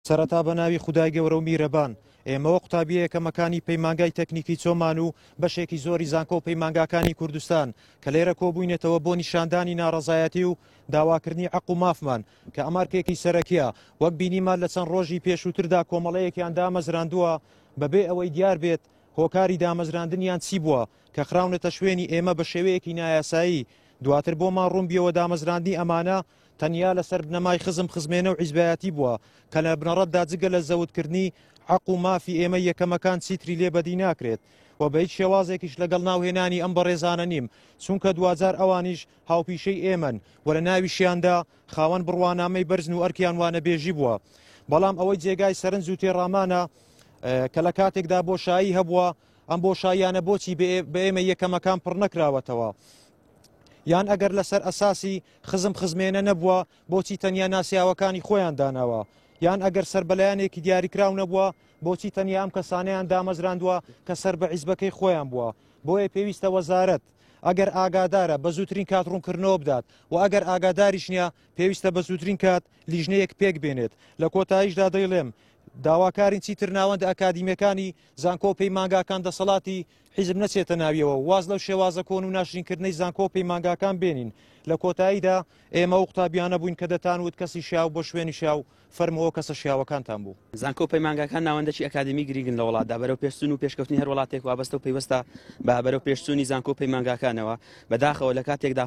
سەرەتا بە ناوی خودای گەورە و میرەبان ئێمەوە قوتابیەکەمەکانی پەیمانگای تەکنیکی چۆمان و بەشێکی زۆری زانکۆ و پەیمانگاکانی کوردستان کە لێرە کۆبووینێتەوە بۆ نیشاندانی ناڕەزایەتی و داواکردنی حەق و مافمان کە ئەمارکێکی سەرەکیە وەک بینیمان لە چەند ڕۆژی پێشووتردا کۆمەڵەیەکیان دامەزراندووە بەبێ ئەوەی دیار بێت هۆکاری دامەزراندنیان چی بووە کە خراونەتە شوێنی ئێمە بە شێوەیەکی نایاسایی دواتر بۆمان ڕوون بیەوە دامەزراندنی ئەمانە تەنیا لەسەر بنەمای خزمێنە و حیزبایەتی بووە کە لە بنەڕەتدا جگە لە زەوتکردنی حەق و مافی ئێمە یەکەمەکان چیتری لێبەدی ناکرێت و بە هیچ شێوازێکیش لەگەڵ ناوهێنانی ئەم بەڕێزانە نیم چونکە دوجار ئەوانیش هاوپیشەی ئێمەن و لە ناویشیاندا خاوەن بڕوانامەی بەرزن و ئەرکیان وانە بێژی بووە بەڵام ئەوەی جێگای سەرنج و تێڕامانە کە لە کاتێکدا بۆشایی هەبووە ئەم بۆشاییانە بۆچی بە ئێمە یەکەمەکان پڕ نەکراوەتەوە یان ئەگەر لەسەر ئەساسی خزمێنە نەبووە بۆچی تەنیا ناسیاوەکانی خۆیان داناوە یان ئەگەر سەربەلایەنێکی دیاریکراو نەبووە بۆچی تەنیا ئەم کەسانەیان دامەزراندووە کە سەر بە حیزبەکەی خۆیان بووە بۆیە پێویستە وەزارەت ئەگەر ئاگادارە بە زووترین کات ڕوونکردنەوە بدات و ئەگەر ئاگاداریش نییە پێویستە بە زووترین کات لیژنەیەک پێک بێنێت لە کۆتاییشدا دەیڵێم داواکارین چیتر ناوەندە ئەکادیمیەکانی زانکۆ و پەیمانگاکان دەسەڵاتی حیزب نەچێتە ناویەوە واز لەو شێوازە کۆن و ناشرینکردنەی زانکۆ و پەیمانگاکان بێنین لە کۆتاییدا ئێمە و قوتابیانە بووین کە دەتانوت کەسی شیاو بۆ شوێنی شیاو فەرمەوە کەسە شیاوەکانتان بوو زانکۆ و پەیمانگاکان ناوەندەکی ئەکادمی گرنگن لە وڵاتدا بەرەو پێشچوون و پێشکەوتنی هەر وڵاتێک وابەستە و پەیوەستە بە بەرەو پێشچوونی زانکۆ و پەیمانگاکانەوە بەداخەوە لە کاتێکدا